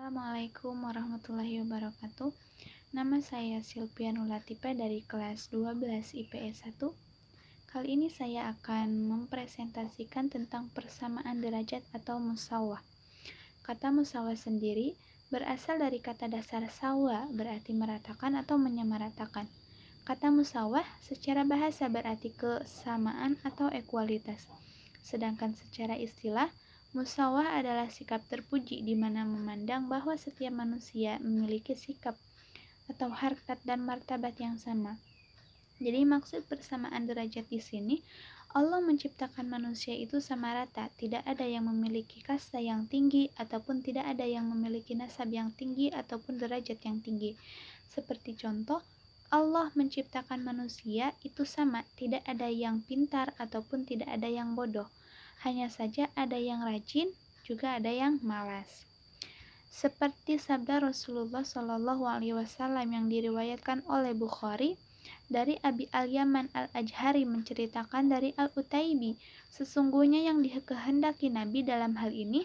Assalamualaikum warahmatullahi wabarakatuh. Nama saya Silviana Latifa dari kelas 12 IPS 1. Kali ini saya akan mempresentasikan tentang persamaan derajat atau musawah. Kata musawah sendiri berasal dari kata dasar sawa, berarti meratakan atau menyamaratakan. Kata musawah secara bahasa berarti kesamaan atau ekualitas. Sedangkan secara istilah, musawah adalah sikap terpuji di mana memandang bahwa setiap manusia memiliki sikap atau harkat dan martabat yang sama. Jadi maksud persamaan derajat di sini, Allah menciptakan manusia itu sama rata, tidak ada yang memiliki kasta yang tinggi ataupun tidak ada yang memiliki nasab yang tinggi ataupun derajat yang tinggi. Seperti contoh, Allah menciptakan manusia itu sama, tidak ada yang pintar ataupun tidak ada yang bodoh. Hanya saja ada yang rajin, juga ada yang malas. Seperti sabda Rasulullah SAW yang diriwayatkan oleh Bukhari dari Abi Al-Yaman Al-Ajhari menceritakan dari Al-Utaibi, sesungguhnya yang dikehendaki Nabi dalam hal ini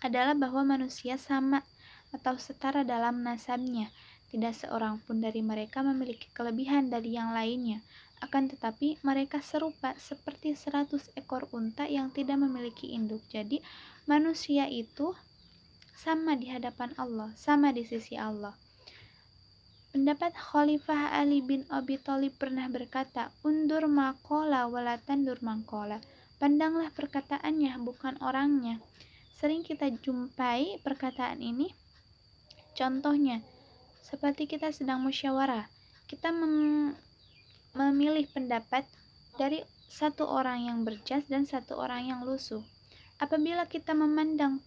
adalah bahwa manusia sama atau setara dalam nasabnya. Tidak seorang pun dari mereka memiliki kelebihan dari yang lainnya. Akan tetapi mereka serupa seperti 100 ekor unta yang tidak memiliki induk. Jadi manusia itu sama di hadapan Allah, sama di sisi Allah. Pendapat Khalifah Ali bin Abi Thalib pernah berkata, "Undur maqala wala tandur maqala." Pandanglah perkataannya, bukan orangnya. Sering kita jumpai perkataan ini. Contohnya, seperti kita sedang musyawarah, kita memilih pendapat dari satu orang yang berjas dan satu orang yang lusuh. Apabila kita memandang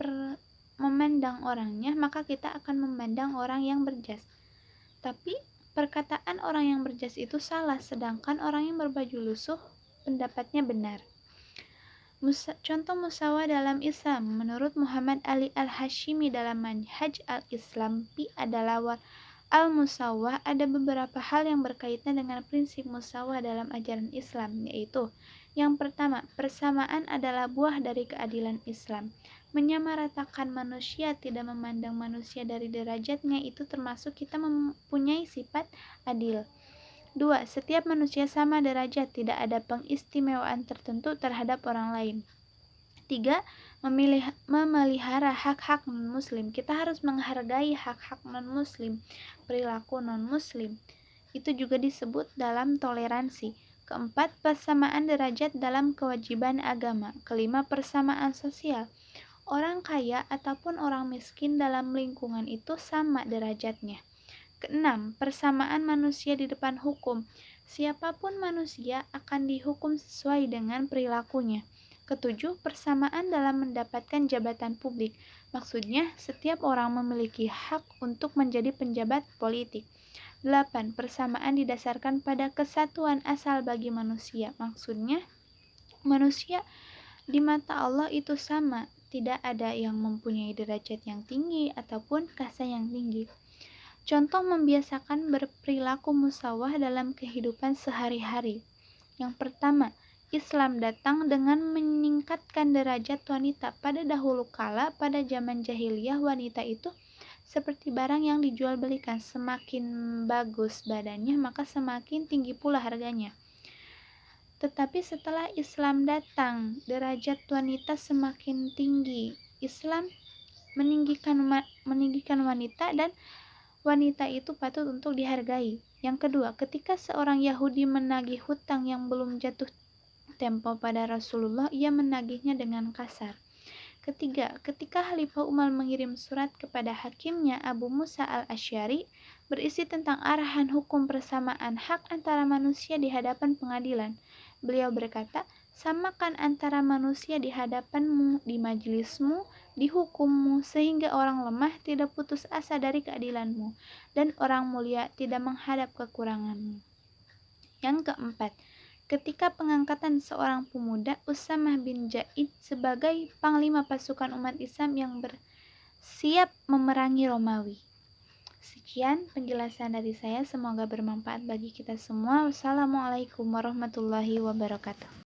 orangnya, maka kita akan memandang orang yang berjas. Tapi perkataan orang yang berjas itu salah, sedangkan orang yang berbaju lusuh pendapatnya benar. Contoh musawah dalam Islam, menurut Muhammad Ali Al-Hashimi dalam Manhaj Al-Islam adalah al-musawah, ada beberapa hal yang berkaitan dengan prinsip musawah dalam ajaran Islam, yaitu yang pertama, persamaan adalah buah dari keadilan Islam. Menyamaratakan manusia, tidak memandang manusia dari derajatnya, itu termasuk kita mempunyai sifat adil. 2. Setiap manusia sama derajat, tidak ada pengistimewaan tertentu terhadap orang lain. 3. Memelihara hak-hak non-muslim. Kita harus menghargai hak-hak non-muslim, perilaku non-muslim. Itu juga disebut dalam toleransi. 4. Persamaan derajat dalam kewajiban agama. 5. Persamaan sosial. Orang kaya ataupun orang miskin dalam lingkungan itu sama derajatnya. 6. Persamaan manusia di depan hukum. Siapapun manusia akan dihukum sesuai dengan perilakunya. 7. Persamaan dalam mendapatkan jabatan publik. Maksudnya, setiap orang memiliki hak untuk menjadi penjabat politik. 8. Persamaan didasarkan pada kesatuan asal bagi manusia. Maksudnya, manusia di mata Allah itu sama. Tidak ada yang mempunyai derajat yang tinggi ataupun kasta yang tinggi. Contoh membiasakan berperilaku musawah dalam kehidupan sehari-hari. Yang pertama, Islam datang dengan meningkatkan derajat wanita. Pada dahulu kala, pada zaman jahiliyah, wanita itu seperti barang yang dijual belikan. Semakin bagus badannya, maka semakin tinggi pula harganya. Tetapi setelah Islam datang, derajat wanita semakin tinggi. Islam meninggikan wanita dan wanita itu patut untuk dihargai. Yang kedua, ketika seorang Yahudi menagih hutang yang belum jatuh tempo pada Rasulullah, ia menagihnya dengan kasar. Ketiga, ketika Khalifah Umar mengirim surat kepada hakimnya Abu Musa Al-Asy'ari berisi tentang arahan hukum persamaan hak antara manusia di hadapan pengadilan, beliau berkata, "Samakan antara manusia di hadapanmu, di majelismu, di hukummu, sehingga orang lemah tidak putus asa dari keadilanmu, dan orang mulia tidak menghadap kekuranganmu." Yang keempat, ketika pengangkatan seorang pemuda, Usamah bin Zaid, sebagai panglima pasukan umat Islam yang bersiap memerangi Romawi. Sekian penjelasan dari saya, semoga bermanfaat bagi kita semua. Wassalamualaikum warahmatullahi wabarakatuh.